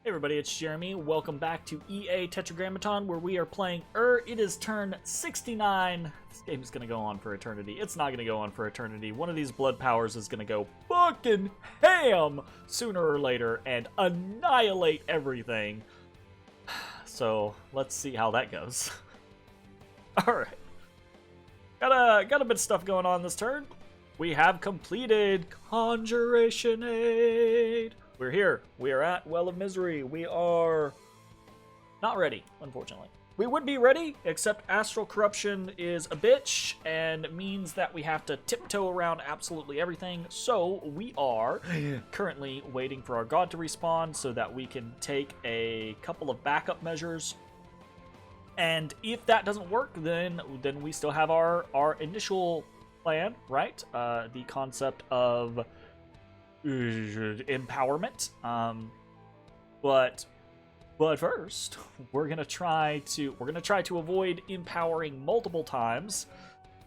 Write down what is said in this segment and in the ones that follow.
Hey everybody, it's Jeremy. Welcome back to EA Tetragrammaton, where we are playing It is turn 69. This game is gonna go on for eternity. It's not gonna go on for eternity. One of these blood powers is gonna go fucking ham sooner or later and annihilate everything. So let's see how that goes. Alright. Got a bit of stuff going on this turn. We have completed Conjuration Aid. We're here. We are at Well of Misery. We are not ready, unfortunately. We would be ready, except Astral Corruption is a bitch and means that we have to tiptoe around absolutely everything. So we are currently waiting for our god to respawn so that we can take a couple of backup measures. And if that doesn't work, then we still have our initial plan, right? The concept of empowerment, but first we're gonna try to avoid empowering multiple times.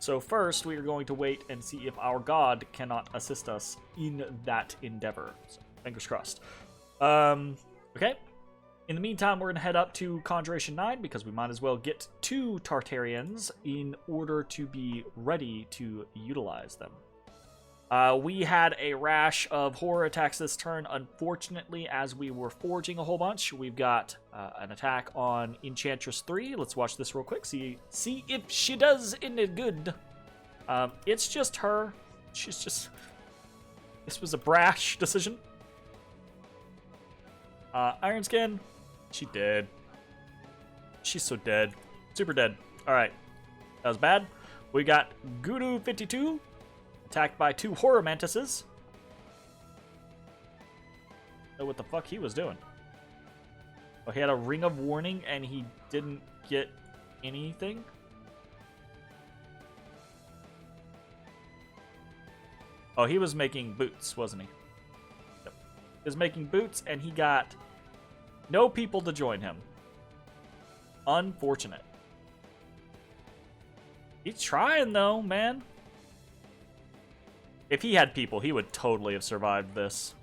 So first we are going to wait and see if our god cannot assist us in that endeavor. So, fingers crossed. Okay. In the meantime, we're gonna head up to Conjuration 9 because we might as well get 2 Tartarians in order to be ready to utilize them. We had a rash of horror attacks this turn. Unfortunately, as we were forging a whole bunch, we've got an attack on Enchantress 3. Let's watch this real quick. See if she does any good. It's just her. This was a brash decision. Iron Skin. She dead. She's so dead. Super dead. Alright. That was bad. We got Gudu 52. Attacked by 2 horror mantises. Know what the fuck he was doing. Oh, he had a ring of warning and he didn't get anything. Oh, he was making boots, wasn't he? Yep. He was making boots and he got no people to join him. Unfortunate. He's trying though, man. If he had people, he would totally have survived this.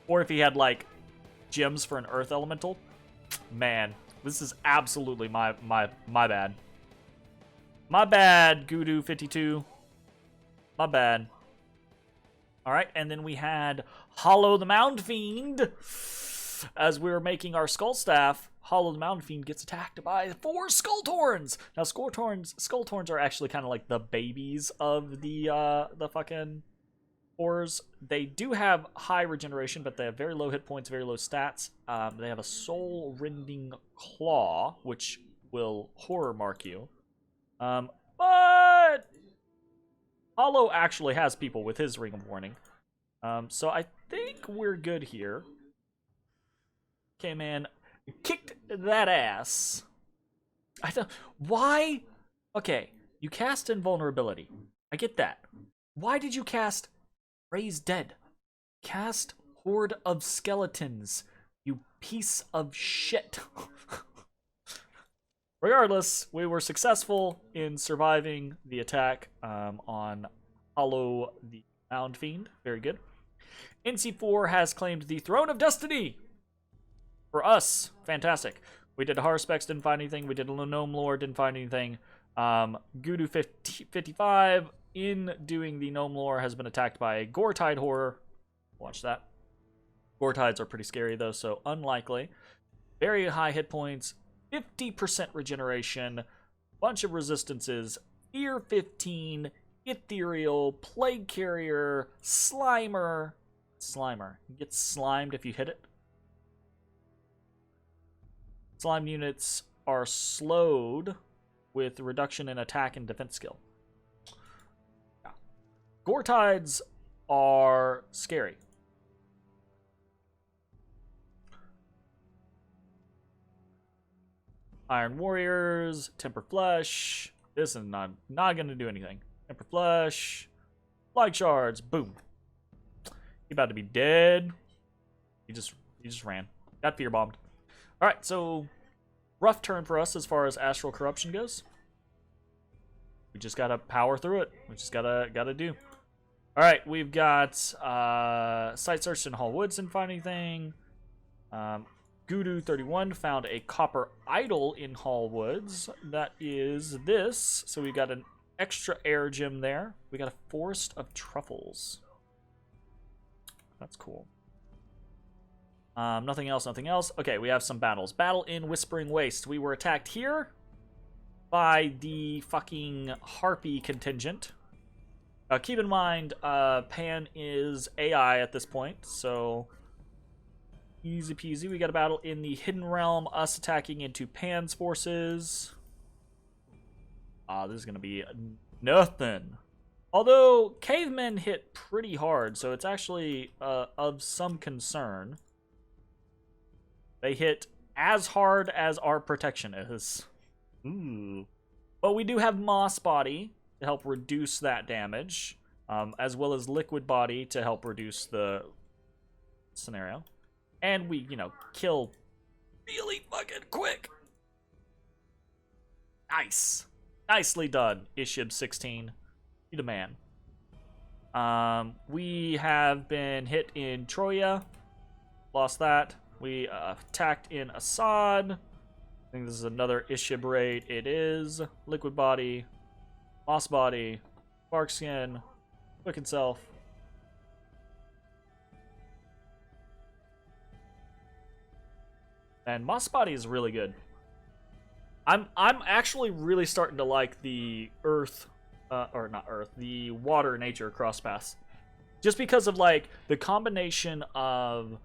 Or if he had, like, gems for an earth elemental. Man, this is absolutely my bad. My bad, Gudu 52. My bad. Alright, and then we had Hollow the Mound Fiend. As we were making our Skull Staff, Hollow the Mound Fiend gets attacked by 4 Skulltorns. Now, Skulltorns are actually kind of like the babies of the fucking horrors. They do have high regeneration, but they have very low hit points, very low stats. They have a soul-rending claw, which will horror mark you. But Hollow actually has people with his Ring of Warning. So I think we're good here. Came in, kicked that ass. I don't. Why? Okay, you cast Invulnerability. I get that. Why did you cast Raise Dead? Cast Horde of Skeletons. You piece of shit. Regardless, we were successful in surviving the attack on Hollow the Mound Fiend. Very good. NC4 has claimed the Throne of Destiny. For us, fantastic. We did a Harspex, didn't find anything. We did a Gnome Lore, didn't find anything. Gudu 55, in doing the Gnome Lore, has been attacked by a Goretide Horror. Watch that. Goretides are pretty scary, though, so unlikely. Very high hit points, 50% regeneration, bunch of resistances, Fear 15, Ethereal, Plague Carrier, Slimer. Slimer. You get slimed if you hit it. Slime units are slowed with reduction in attack and defense skill. Yeah. Goretides are scary. Iron Warriors, Temper Flesh. This is not going to do anything. Temper Flesh, Flag Shards, boom. He about to be dead. He just ran. Got fear bombed. Alright, so rough turn for us as far as Astral Corruption goes. We just gotta power through it. We just gotta do. All right, we've got site search in Hall Woods, didn't find anything. Gudu31 found a copper idol in Hall Woods. That is this. So we got an extra air gem there. We got a forest of truffles. That's cool. Nothing else, nothing else. Okay, we have some battles. Battle in Whispering Waste. We were attacked here by the fucking Harpy contingent. Keep in mind, Pan is AI at this point, so easy peasy. We got a battle in the Hidden Realm, us attacking into Pan's forces. This is going to be nothing. Although, cavemen hit pretty hard, so it's actually of some concern. They hit as hard as our protection is. Ooh. But we do have Moss Body to help reduce that damage, as well as Liquid Body to help reduce the scenario. And we, kill really fucking quick. Nice. Nicely done, Ishib16. You the man. We have been hit in Troya. Lost that. We attacked in Assad. I think this is another Ishib raid. It is. Liquid Body. Moss Body. Barkskin. Quicken Self. And Moss Body is really good. I'm actually really starting to like the Earth, or not Earth, the Water Nature cross paths. Just because of, like, the combination of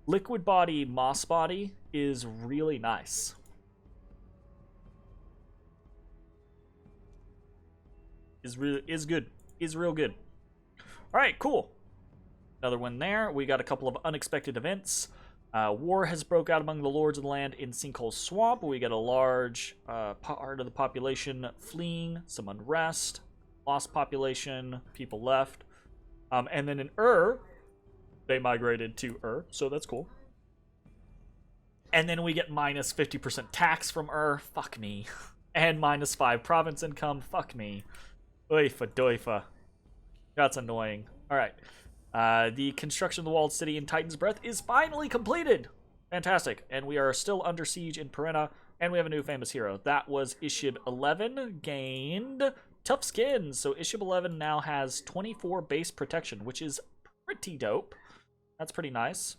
Liquid Body, Moss Body is really nice. Is good. Is real good. Alright, cool. Another one there. We got a couple of unexpected events. War has broke out among the Lords of the Land in Sinkhole Swamp. We got a large part of the population fleeing, some unrest, lost population, people left. And then in they migrated to so that's cool. And then we get minus 50% tax from fuck me. And minus 5 province income, fuck me. Oifa doifa. That's annoying. Alright. The construction of the walled city in Titan's Breath is finally completed. Fantastic. And we are still under siege in Perenna, and we have a new famous hero. That was Ishib11, gained tough skin. So Ishib11 now has 24 base protection, which is pretty dope. That's pretty nice.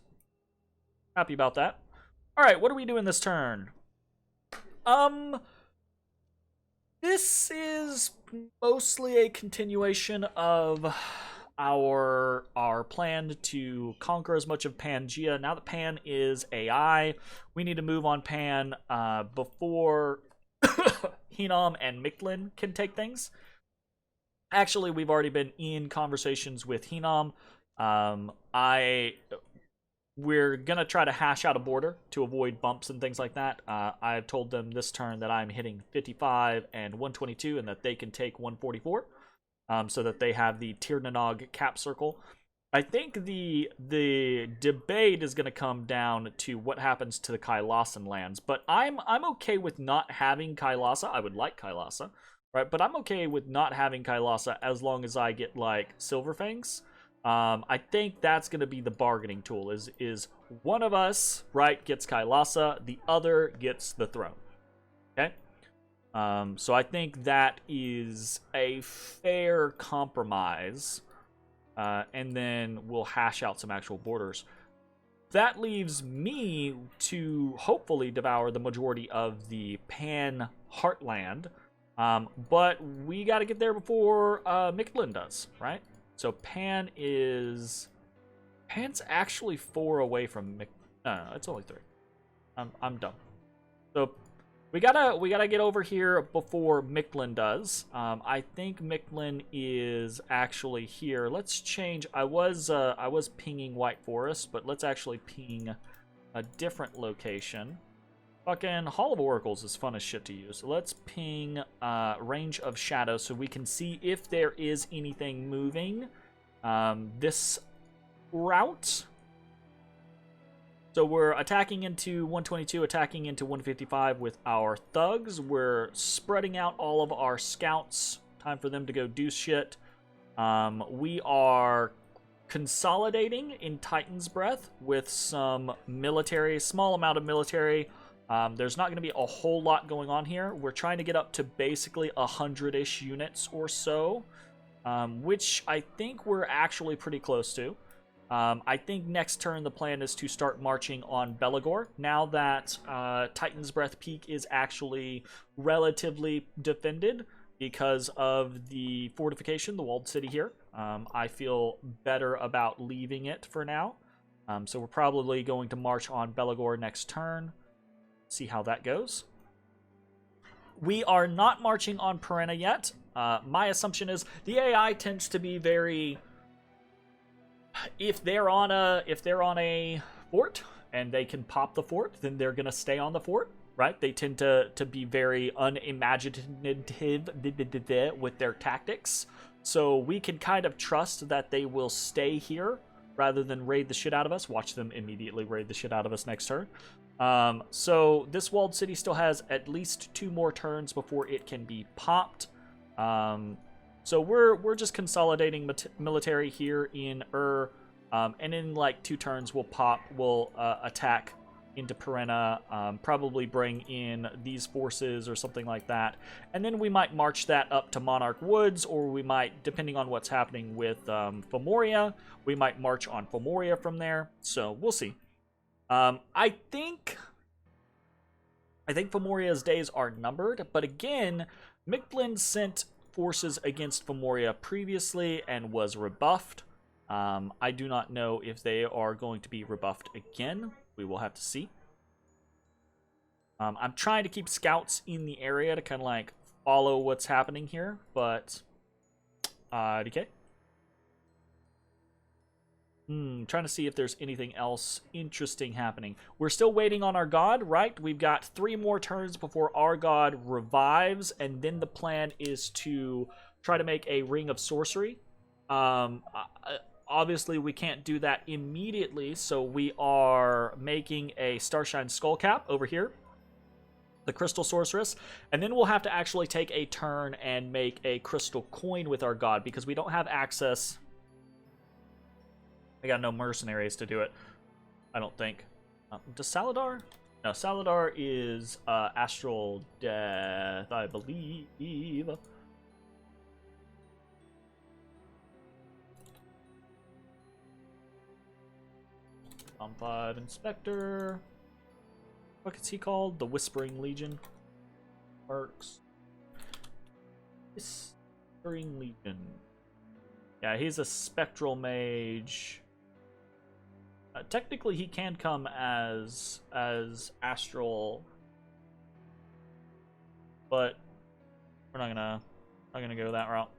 Happy about that. Alright, what are we doing this turn? This is mostly a continuation of our plan to conquer as much of Pangea. Now that Pan is AI, we need to move on Pan before Hinam and Mictlan can take things. Actually, we've already been in conversations with Hinam. We're gonna try to hash out a border to avoid bumps and things like that. I've told them this turn that I'm hitting 55 and 122 and that they can take 144. So that they have the Tirnanog cap circle. I think the debate is going to come down to what happens to the Kailasan lands, but I'm okay with not having Kailasa. I would like Kailasa, right? But I'm okay with not having Kailasa as long as I get like Silverfangs. I think that's going to be the bargaining tool. Is one of us, right, gets Kailasa, the other gets the throne. Okay. So I think that is a fair compromise, and then we'll hash out some actual borders. That leaves me to hopefully devour the majority of the Pan Heartland, but we got to get there before Mictlan does, right? So Pan's actually 4 away from no, it's only 3. I'm dumb. So we gotta get over here before Mictlan does. I think Mictlan is actually here. Let's change. I was pinging White Forest, but let's actually ping a different location. Fucking Hall of Oracles is fun as shit to use. So let's ping Range of Shadow so we can see if there is anything moving this route. So we're attacking into 122, attacking into 155 with our thugs. We're spreading out all of our scouts. Time for them to go do shit. We are consolidating in Titan's Breath with some military, small amount of military. There's not going to be a whole lot going on here. We're trying to get up to basically 100-ish units or so, which I think we're actually pretty close to. I think next turn the plan is to start marching on Belagor. Now that Titan's Breath Peak is actually relatively defended because of the fortification, the walled city here, I feel better about leaving it for now. So we're probably going to march on Belagor next turn. See how that goes. We are not marching on Perenna yet. My assumption is the AI tends to be very... If they're on a fort and they can pop the fort, then they're gonna stay on the fort, right? They tend to be very unimaginative with their tactics. So we can kind of trust that they will stay here rather than raid the shit out of us. Watch them immediately raid the shit out of us next turn. So this walled city still has at least 2 more turns before it can be popped. So we're just consolidating military here in and in like 2 turns we'll attack into Perenna, probably bring in these forces or something like that, and then we might march that up to Monarch Woods, or we might, depending on what's happening with Fomoria, we might march on Fomoria from there. So we'll see. I think Fomoria's days are numbered, but again, Mictblend sent forces against Fomoria previously and was rebuffed. I do not know if they are going to be rebuffed again. We will have to see. I'm trying to keep scouts in the area to kind of like follow what's happening here, but DK. Trying to see if there's anything else interesting happening. We're still waiting on our god, right? We've got 3 more turns before our god revives, and then the plan is to try to make a Ring of Sorcery. Obviously, we can't do that immediately, so we are making a Starshine Skullcap over here, the Crystal Sorceress, and then we'll have to actually take a turn and make a Crystal Coin with our god, because we don't have access... I got no mercenaries to do it, I don't think. Does Saladar? No, Saladar is Astral Death, I believe. Tom 5 Inspector. What is he called? The Whispering Legion. Works. Whispering Legion. Yeah, he's a spectral mage. Technically, he can come as astral, but we're not gonna go that route.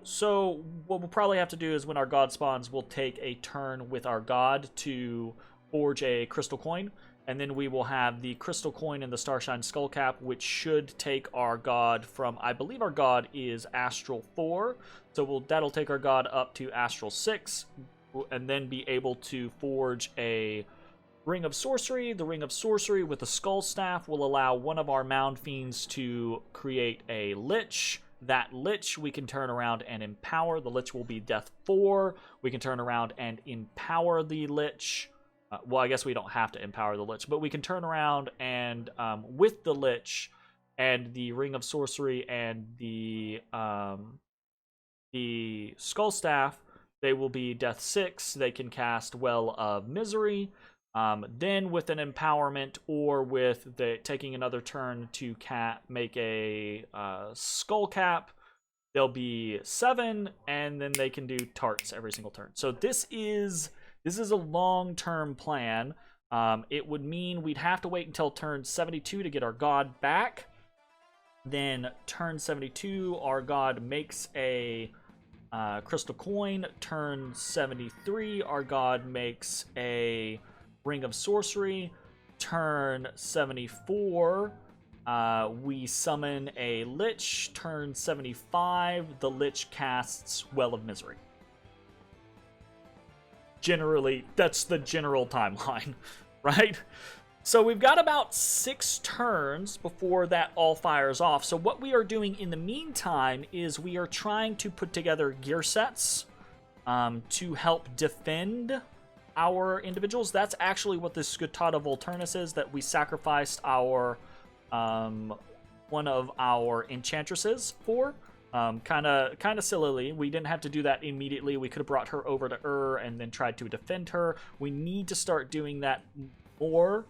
So what we'll probably have to do is when our god spawns, we'll take a turn with our god to forge a crystal coin, and then we will have the crystal coin and the Starshine Skullcap, which should take our god from, I believe our god is Astral 4, so that'll take our god up to Astral 6, and then be able to forge a Ring of Sorcery. The Ring of Sorcery with the Skull Staff will allow one of our Mound Fiends to create a Lich. That Lich we can turn around and empower. The Lich will be Death 4. We can turn around and empower the Lich. Well, I guess we don't have to empower the Lich, but we can turn around and with the Lich and the Ring of Sorcery and the Skull Staff, they will be Death 6. They can cast Well of Misery. Then with an empowerment or with taking another turn to make a Skull Cap, they'll be 7, and then they can do tarts every single turn. So this is a long-term plan. It would mean we'd have to wait until turn 72 to get our god back. Then turn 72, our god makes a crystal coin. Turn 73, our god makes a Ring of Sorcery. Turn 74, we summon a Lich. Turn 75, the Lich casts Well of Misery. Generally, that's the general timeline, right? So we've got about 6 turns before that all fires off. So what we are doing in the meantime is we are trying to put together gear sets to help defend our individuals. That's actually what this Scutata Volturnus is, that we sacrificed our one of our enchantresses for. Kind of sillily. We didn't have to do that immediately. We could have brought her over to and then tried to defend her. We need to start doing that more.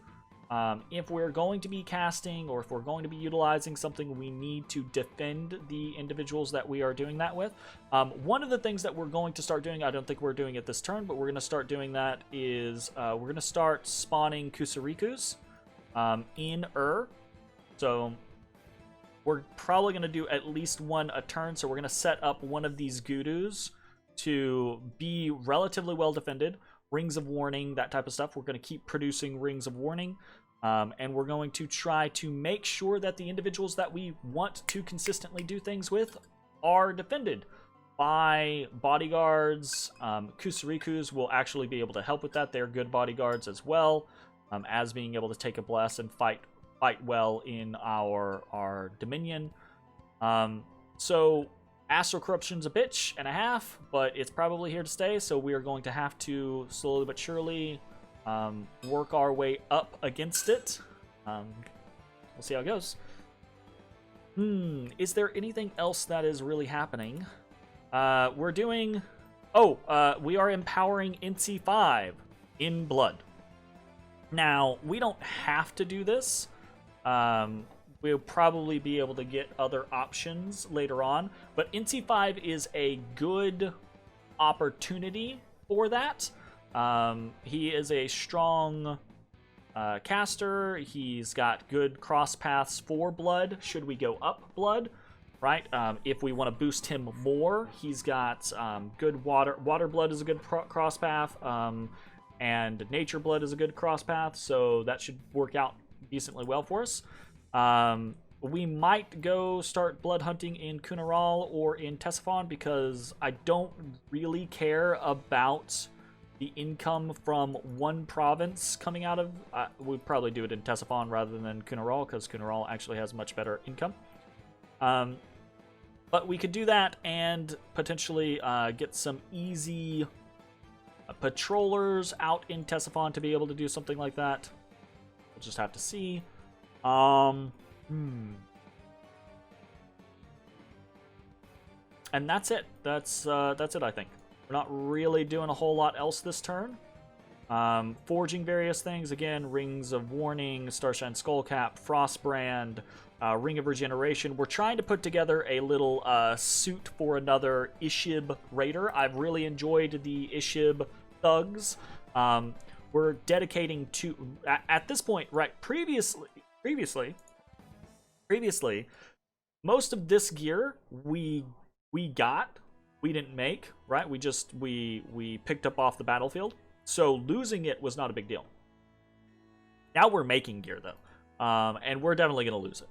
If we're going to be casting, or if we're going to be utilizing something, we need to defend the individuals that we are doing that with. One of the things that we're going to start doing, I don't think we're doing it this turn, but we're going to start doing that is we're going to start spawning Kusarikus in So we're probably going to do at least one a turn, so we're going to set up one of these Gudus to be relatively well defended. Rings of Warning, that type of stuff. We're going to keep producing Rings of Warning, and we're going to try to make sure that the individuals that we want to consistently do things with are defended by bodyguards. Kusarikus will actually be able to help with that. They're good bodyguards as well, as being able to take a bless and fight well in our Dominion. So Astral Corruption's a bitch and a half, but it's probably here to stay, so we are going to have to slowly but surely work our way up against it. We'll see how it goes. Is there anything else that is really happening? We're doing... we are empowering NC5 in blood. Now, we don't have to do this. We'll probably be able to get other options later on, but NC5 is a good opportunity for that. He is a strong caster. He's got good cross paths for blood, should we go up blood, right? If we want to boost him more, he's got good water blood is a good cross path, and nature blood is a good cross path, so that should work out decently well for us. We might go start blood hunting in Kunaral or in Ctesiphon, because I don't really care about the income from one province coming out of... we'd probably do it in Ctesiphon rather than Kunaral, because Kunaral actually has much better income. But we could do that and potentially get some easy patrollers out in Ctesiphon to be able to do something like that. We'll just have to see. And that's it. That's it, I think. We're not really doing a whole lot else this turn. Forging various things. Again, Rings of Warning, Starshine Skullcap, Frostbrand, Ring of Regeneration. We're trying to put together a little suit for another Ishib Raider. I've really enjoyed the Ishib thugs. We're dedicating to... At this point, right, previously, most of this gear we got, we didn't make, right? We picked up off the battlefield, so losing it was not a big deal. Now we're making gear though, and we're definitely gonna lose it.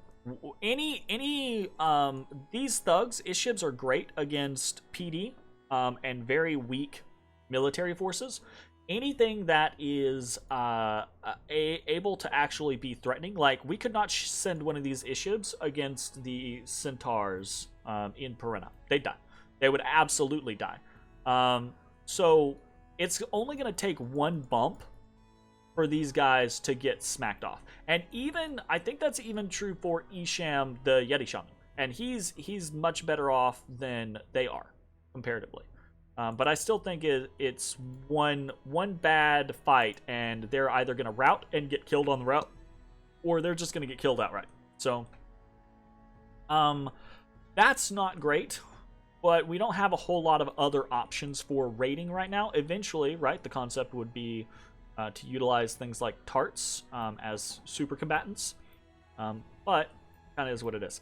These thugs, Ishibs, are great against PD and very weak military forces. Anything that is able to actually be threatening, like we could not send one of these Ishibs against the Centaurs in Perenna. They'd die. They would absolutely die. So it's only going to take one bump for these guys to get smacked off. And even, I think that's even true for Isham, the Yeti Shaman. And he's much better off than they are, comparatively. But I still think it's one bad fight, and they're either going to rout and get killed on the route, or they're just going to get killed outright. So, that's not great, but we don't have a whole lot of other options for raiding right now. Eventually, right, the concept would be to utilize things like tarts as super combatants, but kind of is what it is.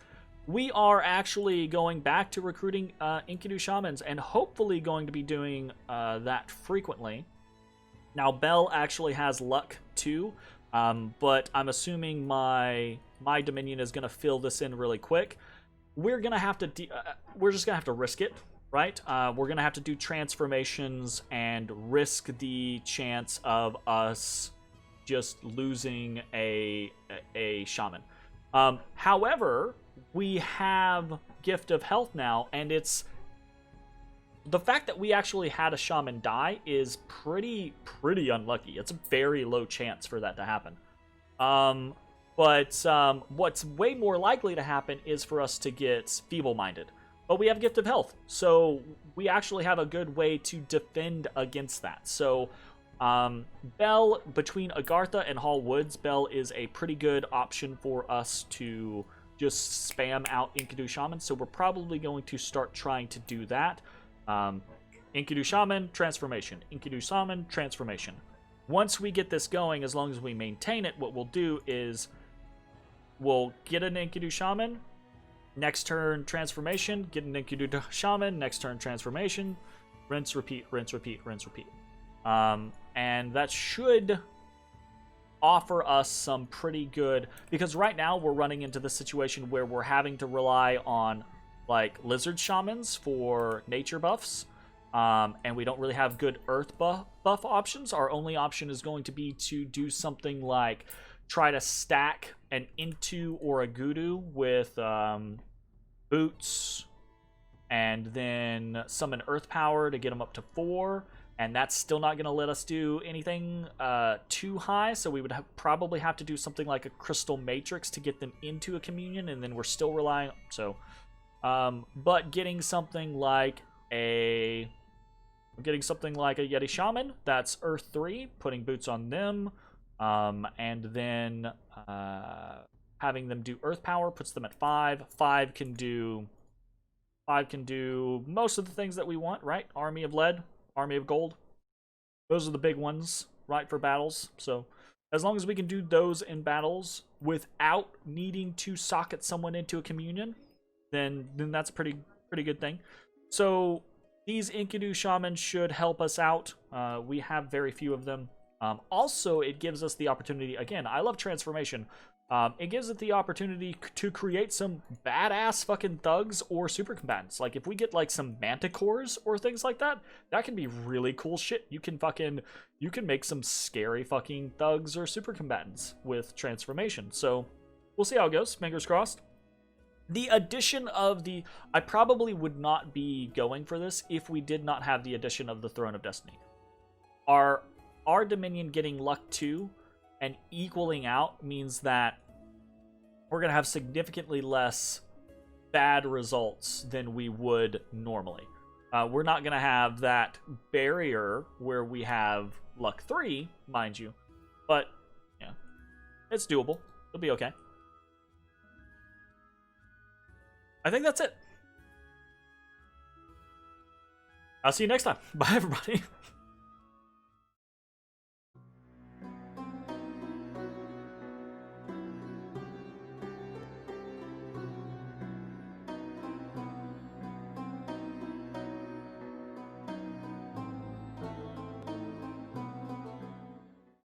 We are actually going back to recruiting Enkidu Shamans, and hopefully going to be doing that frequently. Now, Bell actually has luck too, but I'm assuming my Dominion is going to fill this in really quick. We're gonna have to we're just gonna have to risk it, right? We're gonna have to do transformations and risk the chance of us just losing a shaman. However, we have Gift of Health now, and it's the fact that we actually had a shaman die is pretty unlucky. It's a very low chance for that to happen. But what's way more likely to happen is for us to get feeble-minded. But we have Gift of Health, so we actually have a good way to defend against that. So Bell, between Agartha and Hall Woods, Bell is a pretty good option for us to just spam out Enkidu Shaman. So we're probably going to start trying to do that. Enkidu Shaman, transformation. Enkidu Shaman, transformation. Once we get this going, as long as we maintain it, what we'll do is we'll get an Enkidu Shaman. Next turn, transformation. Get an Enkidu Shaman. Next turn, transformation. Rinse, repeat, rinse, repeat, rinse, repeat. And that should offer us some pretty good... Because right now, we're running into the situation where we're having to rely on, like, lizard shamans for nature buffs. And we don't really have good earth buff options. Our only option is going to be to do something like try to stack an Intu or a Gudu with boots, and then summon earth power to get them up to 4. And that's still not going to let us do anything too high, so we would probably have to do something like a crystal matrix to get them into a communion, and then we're still relying... So, but getting something like a Yeti Shaman, that's Earth 3, putting boots on them, and then having them do Earth Power puts them at 5. 5 can do most of the things that we want, right? Army of Lead, Army of Gold. Those are the big ones, right, for battles. So as long as we can do those in battles without needing to socket someone into a communion, then that's a pretty good thing. So these Enkidu Shamans should help us out. We have very few of them. Also, it gives us the opportunity, again, I love transformation. It gives it the opportunity to create some badass fucking thugs or super combatants. Like, if we get, like, some manticores or things like that, that can be really cool shit. You can make some scary fucking thugs or super combatants with transformation. So, we'll see how it goes. Fingers crossed. The addition of the... I probably would not be going for this if we did not have the addition of the Throne of Destiny. Our Dominion getting Luck 2 and equaling out means that we're going to have significantly less bad results than we would normally. We're not going to have that barrier where we have Luck 3, mind you. But, yeah, it's doable. It'll be okay. I think that's it. I'll see you next time. Bye, everybody.